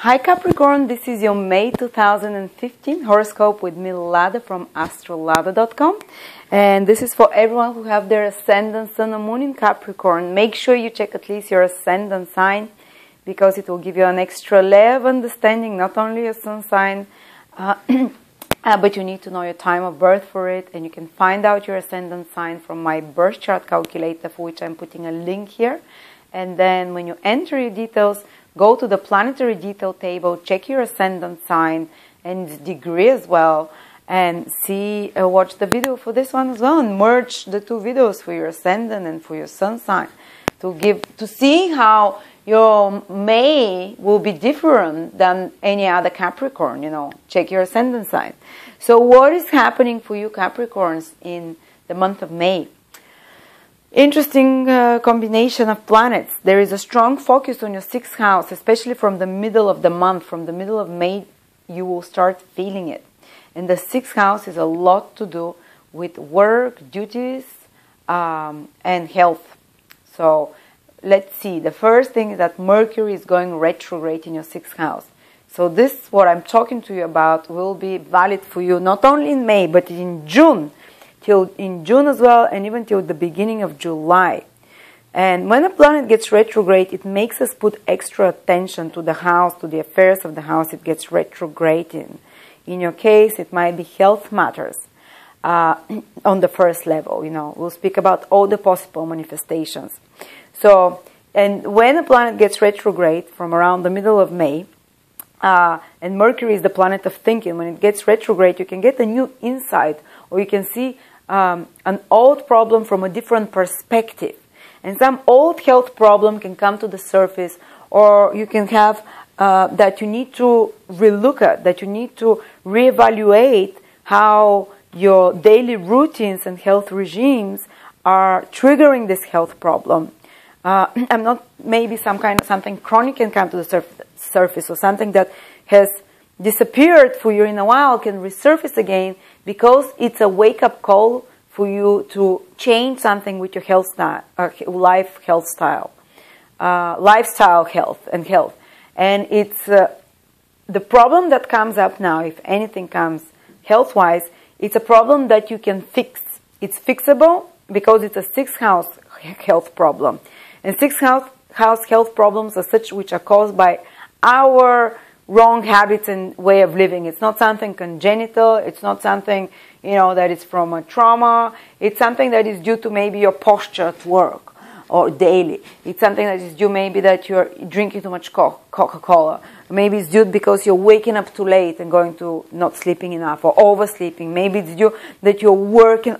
Hi Capricorn, this is your May 2015 horoscope with me, Lada from astrolada.com, and this is for everyone who have their ascendant, sun, and moon in Capricorn. Make sure you check at least your ascendant sign, because it will give you an extra layer of understanding, not only your sun sign, but you need to know your time of birth for it, and you can find out your ascendant sign from my birth chart calculator, for which I'm putting a link here. And then when you enter your details, go to the planetary detail table, check your ascendant sign and degree as well, and watch the video for this one as well, and merge the two videos for your ascendant and for your sun sign to see how your May will be different than any other Capricorn. Check your ascendant sign. So what is happening for you Capricorns in the month of May? Interesting combination of planets. There is a strong focus on your 6th house, especially from the middle of the month. From the middle of May, you will start feeling it. And the 6th house is a lot to do with work, duties, and health. So let's see. The first thing is that Mercury is going retrograde in your 6th house. So this, what I'm talking to you about, will be valid for you not only in May, but in June. In June as well, and even till the beginning of July. And when a planet gets retrograde, it makes us put extra attention to the house, to the affairs of the house it gets retrograde in. In your case, it might be health matters on the first level. We'll speak about all the possible manifestations. So, and when a planet gets retrograde from around the middle of May, and Mercury is the planet of thinking, when it gets retrograde, you can get a new insight, or you can see an old problem from a different perspective. And some old health problem can come to the surface, or you can have that you need to relook at, that you need to reevaluate how your daily routines and health regimes are triggering this health problem. Maybe something chronic can come to the surface, or something that has disappeared for you in a while can resurface again, because it's a wake-up call for you to change something with your lifestyle health. And it's the problem that comes up now, if anything comes health-wise, it's a problem that you can fix. It's fixable because it's a 6th house health problem. And 6th house health problems are such which are caused by our wrong habits and way of living. It's not something congenital. It's not something, that is from a trauma. It's something that is due to maybe your posture at work or daily. It's something that is due maybe that you're drinking too much Coca-Cola. Maybe it's due because you're waking up too late and going to not sleeping enough, or oversleeping. Maybe it's due that you're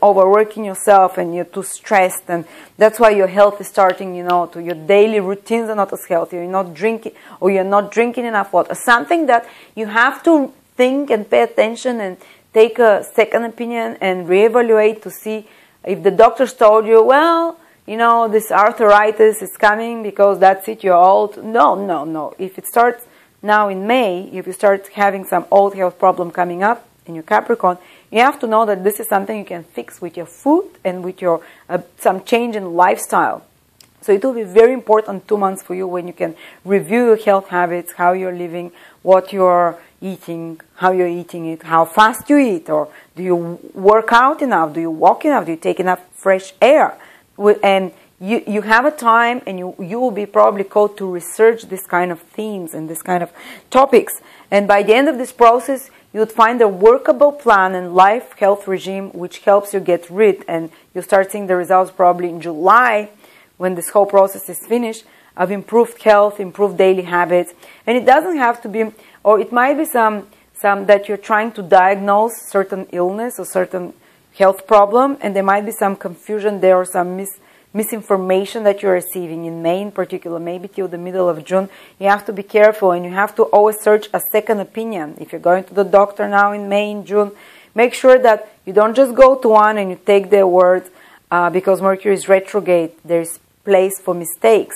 overworking yourself and you're too stressed, and that's why your health is starting, to your daily routines are not as healthy. You're not drinking enough water. Something that you have to think and pay attention and take a second opinion and reevaluate to see if the doctors told you, well, this arthritis is coming because that's it, you're old. No. If it starts now in May, if you start having some old health problem coming up in your Capricorn, you have to know that this is something you can fix with your food and with your some change in lifestyle. So it will be very important 2 months for you when you can review your health habits, how you're living, what you're eating, how you're eating it, how fast you eat, or do you work out enough, do you walk enough, do you take enough fresh air? And you have a time, and you will be probably called to research this kind of themes and this kind of topics. And by the end of this process, you would find a workable plan and life health regime which helps you get rid, and you'll start seeing the results probably in July, when this whole process is finished, of improved health, improved daily habits. And it doesn't have to be, or it might be some that you're trying to diagnose certain illness or certain health problem, and there might be some confusion there, or some misinformation that you're receiving in May in particular, maybe till the middle of June. You have to be careful, and you have to always search a second opinion. If you're going to the doctor now in May, in June, make sure that you don't just go to one and you take their word, because Mercury is retrograde. There's place for mistakes.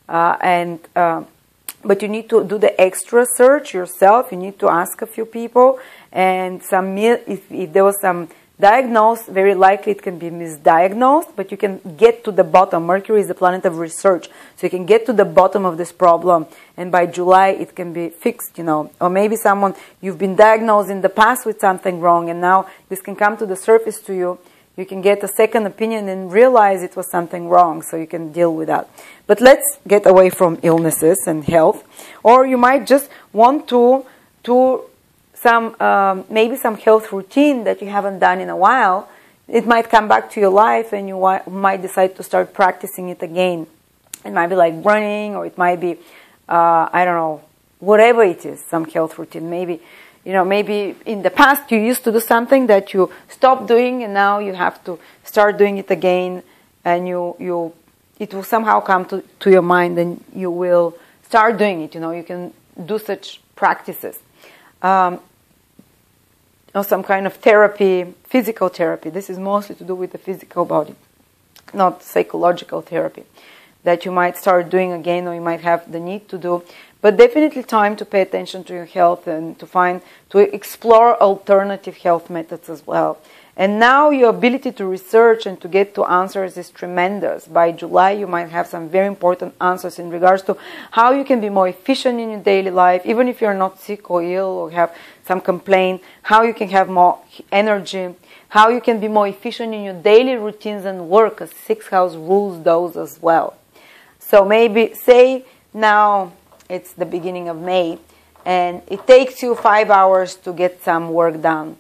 But you need to do the extra search yourself. You need to ask a few people, and if there was some diagnosed, very likely it can be misdiagnosed, but you can get to the bottom. Mercury is the planet of research, so you can get to the bottom of this problem, and by July it can be fixed, you know. Or maybe someone, you've been diagnosed in the past with something wrong, and now this can come to the surface to you. You can get a second opinion and realize it was something wrong, so you can deal with that. But let's get away from illnesses and health. Or you might just want to maybe some health routine that you haven't done in a while. It might come back to your life, and you might decide to start practicing it again. It might be like running, or it might be, I don't know, whatever it is, some health routine. Maybe, you know, maybe in the past you used to do something that you stopped doing, and now you have to start doing it again, and it will somehow come to your mind, and you will start doing it. You know, you can do such practices. Or some kind of therapy, physical therapy. This is mostly to do with the physical body, not psychological therapy, that you might start doing again, or you might have the need to do. But definitely time to pay attention to your health and to explore alternative health methods as well. And now your ability to research and to get to answers is tremendous. By July, you might have some very important answers in regards to how you can be more efficient in your daily life, even if you're not sick or ill or have some complaint, how you can have more energy, how you can be more efficient in your daily routines and work, as 6th house rules those as well. So maybe, say now it's the beginning of May, and it takes you 5 hours to get some work done.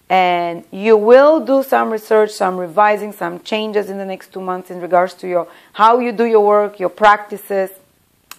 And you will do some research, some revising, some changes in the next 2 months in regards to how you do your work, your practices.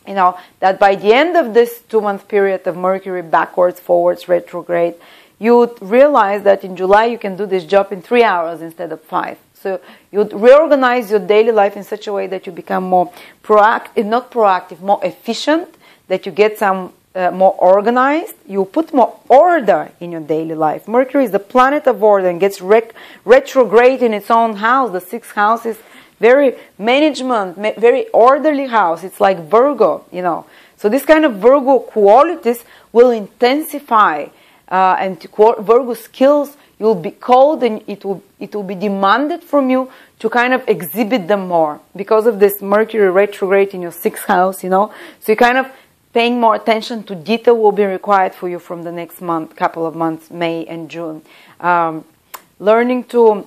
You know, that by the end of this 2-month period of Mercury backwards, forwards, retrograde, you would realize that in July you can do this job in 3 hours instead of 5. So you'd reorganize your daily life in such a way that you become more more efficient, that you get some more organized, you put more order in your daily life. Mercury is the planet of order and gets retrograde in its own house. The 6th house is very management, very orderly house. It's like Virgo, you know. So this kind of Virgo qualities will intensify, and Virgo skills, you'll be called, and it will be demanded from you to kind of exhibit them more because of this Mercury retrograde in your 6th house, you know. So you kind of paying more attention to detail will be required for you from the next couple of months, May and June. Learning to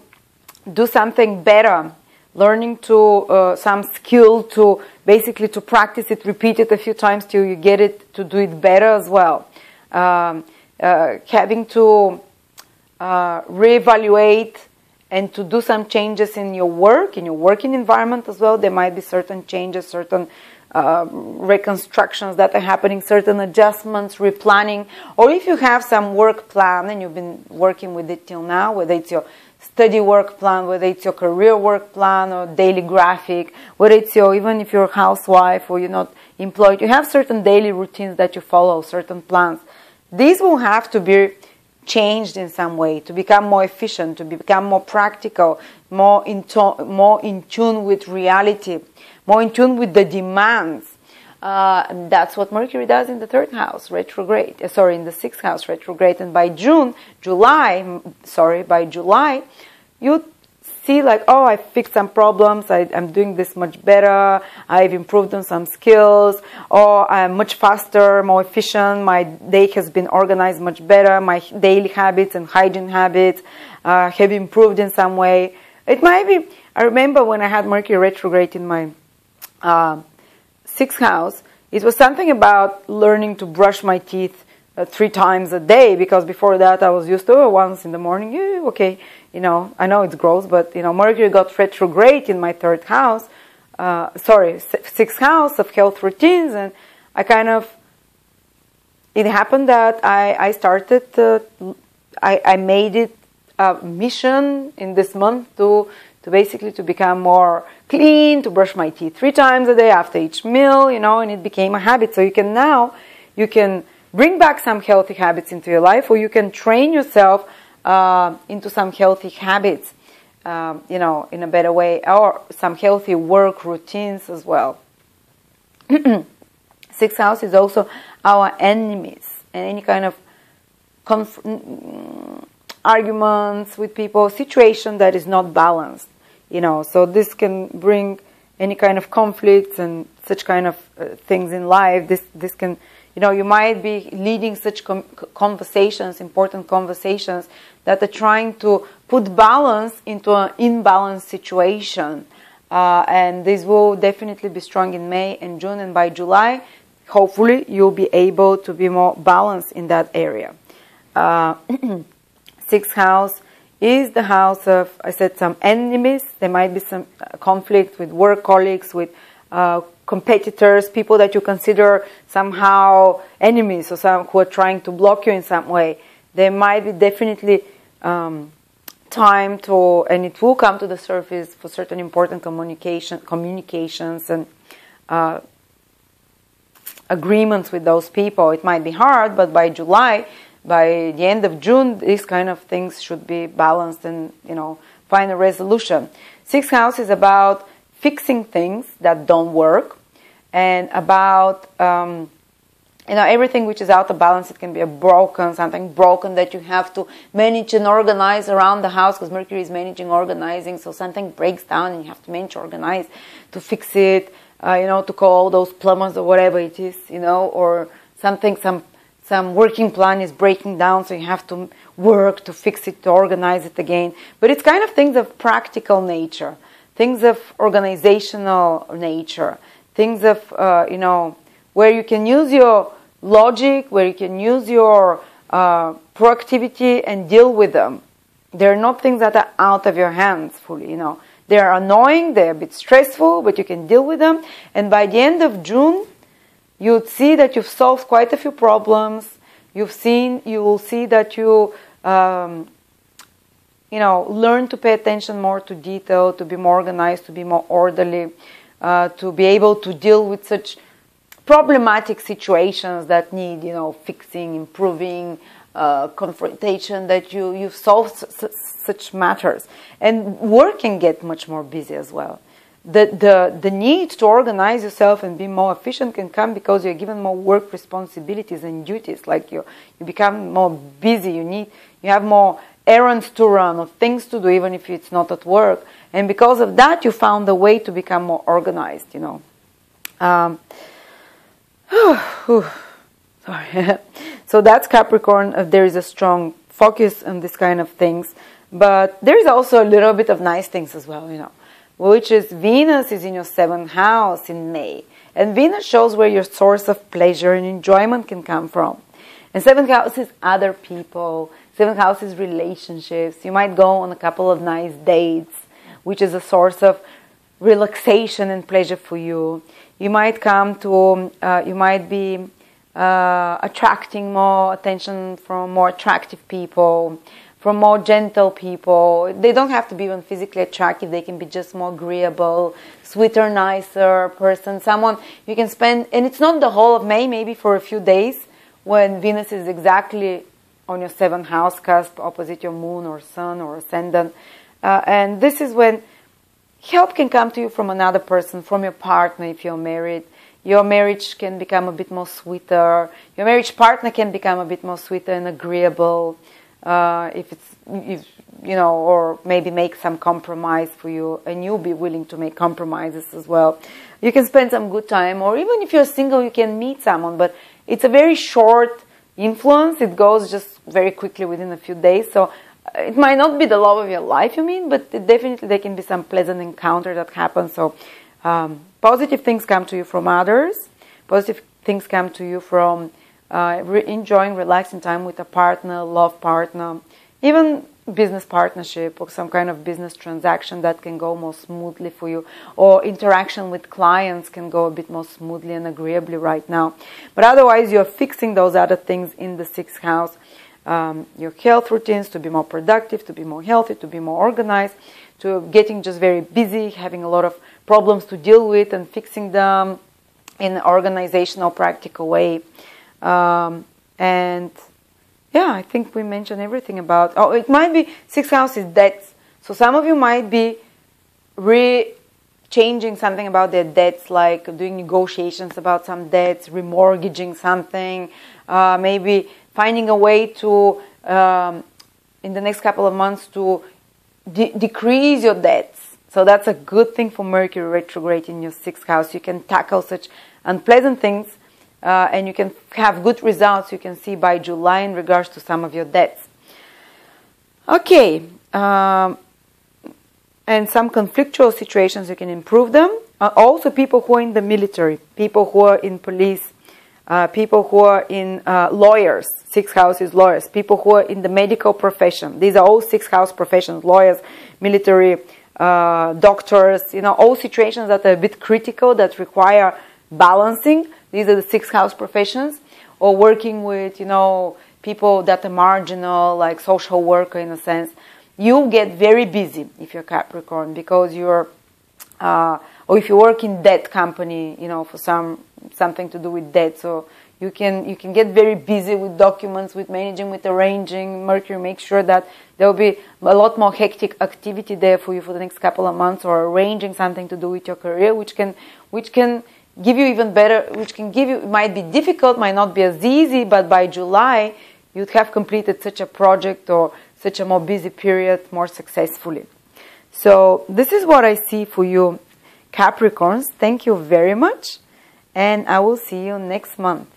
do something better, learning to some skill to basically to practice it, repeat it a few times till you get it to do it better as well. Having to reevaluate and to do some changes in your working environment as well. There might be certain changes, certain reconstructions that are happening, certain adjustments, replanning, or if you have some work plan and you've been working with it till now, whether it's your study work plan, whether it's your career work plan or daily graphic, whether it's even if you're a housewife or you're not employed, you have certain daily routines that you follow, certain plans. These will have to be changed in some way to become more efficient, to become more practical, more in tune with reality, more in tune with the demands. And that's what Mercury does in the 3rd house retrograde. In the 6th house retrograde. And by July, you see like, oh, I fixed some problems, I'm doing this much better, I've improved on some skills, or I'm much faster, more efficient, my day has been organized much better, my daily habits and hygiene habits have improved in some way. It might be, I remember when I had Mercury retrograde in my 6th house, it was something about learning to brush my teeth 3 times a day, because before that I was used to once in the morning, okay, you know, I know it's gross, but you know, Mercury got retrograde in my 3rd house, 6th house of health routines, and it happened that I started, I made it a mission in this month to basically to become more clean, to brush my teeth 3 times a day after each meal, you know, and it became a habit. So you can bring back some healthy habits into your life, or you can train yourself into some healthy habits, you know, in a better way, or some healthy work routines as well. 6th house is also our enemies, and any kind of arguments with people, situation that is not balanced, you know. So this can bring any kind of conflicts and such kind of things in life. This can, you know, you might be leading such conversations, important conversations, that are trying to put balance into an imbalanced situation. And this will definitely be strong in May and June, and by July, hopefully, you'll be able to be more balanced in that area. Sixth house is the house of, I said, some enemies. There might be some conflict with work colleagues, with competitors, people that you consider somehow enemies, or some who are trying to block you in some way. There might be definitely time to, and it will come to the surface for certain important communications and agreements with those people. It might be hard, but by July, by the end of June, these kind of things should be balanced and, you know, find a resolution. Sixth house is about fixing things that don't work, and about you know, everything which is out of balance. It can be something broken that you have to manage and organize around the house, because Mercury is managing, organizing. So something breaks down and you have to manage, organize to fix it. You know, to call those plumbers or whatever it is, you know, or something, some working plan is breaking down, so you have to work to fix it, to organize it again. But it's kind of things of practical nature, things of organizational nature, things of, you know, where you can use your logic, where you can use your proactivity and deal with them. They're not things that are out of your hands fully, you know. They're annoying, they're a bit stressful, but you can deal with them. And by the end of June, you'd see that you've solved quite a few problems. You will see that you, you know, learn to pay attention more to detail, to be more organized, to be more orderly, to be able to deal with such problematic situations that need, you know, fixing, improving, confrontation, that you've solved such matters. And work can get much more busy as well. The need to organize yourself and be more efficient can come because you're given more work responsibilities and duties. Like you become more busy. You have more errands to run or things to do, even if it's not at work. And because of that, you found a way to become more organized, you know. Sorry. So that's Capricorn. There is a strong focus on this kind of things. But there is also a little bit of nice things as well, you know, which is Venus is in your 7th house in May. And Venus shows where your source of pleasure and enjoyment can come from. And 7th house is other people. 7th house is relationships. You might go on a couple of nice dates, which is a source of relaxation and pleasure for you. You might come to, you might be attracting more attention from more attractive people, from more gentle people. They don't have to be even physically attractive. They can be just more agreeable, sweeter, nicer person. Someone you can spend, and it's not the whole of May, maybe for a few days, when Venus is exactly on your 7th house cusp, opposite your moon or sun or ascendant. And this is when help can come to you from another person, from your partner if you're married. Your marriage can become a bit more sweeter. Your marriage partner can become a bit more sweeter and agreeable. If you know, or maybe make some compromise for you, and you'll be willing to make compromises as well. You can spend some good time, or even if you're single, you can meet someone, but it's a very short influence. It goes just very quickly within a few days. So it might not be the love of your life, you mean, but definitely there can be some pleasant encounter that happens. So positive things come to you from others. Positive things come to you from enjoying, relaxing time with a partner, love partner, even business partnership or some kind of business transaction that can go more smoothly for you, or interaction with clients can go a bit more smoothly and agreeably right now. But otherwise, you're fixing those other things in the 6th house. Your health routines, to be more productive, to be more healthy, to be more organized, to getting just very busy, having a lot of problems to deal with and fixing them in an organizational, practical way. And yeah, I think we mentioned everything about, oh, it might be 6th house is debts. So some of you might be changing something about their debts, like doing negotiations about some debts, remortgaging something, maybe finding a way to in the next couple of months to decrease your debts. So that's a good thing for Mercury retrograde in your 6th house. You can tackle such unpleasant things and you can have good results, you can see, by July in regards to some of your debts. Okay, and some conflictual situations, you can improve them. Also people who are in the military, people who are in police, people who are in lawyers, 6th house is lawyers, people who are in the medical profession. These are all 6th house professions, lawyers, military, doctors, you know, all situations that are a bit critical, that require balancing. These are the 6th house professions. Or working with, you know, people that are marginal, like social worker in a sense. You get very busy if you're Capricorn, because you're, or if you work in debt company, you know, for something to do with debt. So you can get very busy with documents, with managing, with arranging. Mercury makes sure that there will be a lot more hectic activity there for you for the next couple of months, or arranging something to do with your career, which can give you even better, which can give you, it might be difficult, might not be as easy, but by July you'd have completed such a project or such a more busy period more successfully. So this is what I see for you, Capricorns. Thank you very much, and I will see you next month.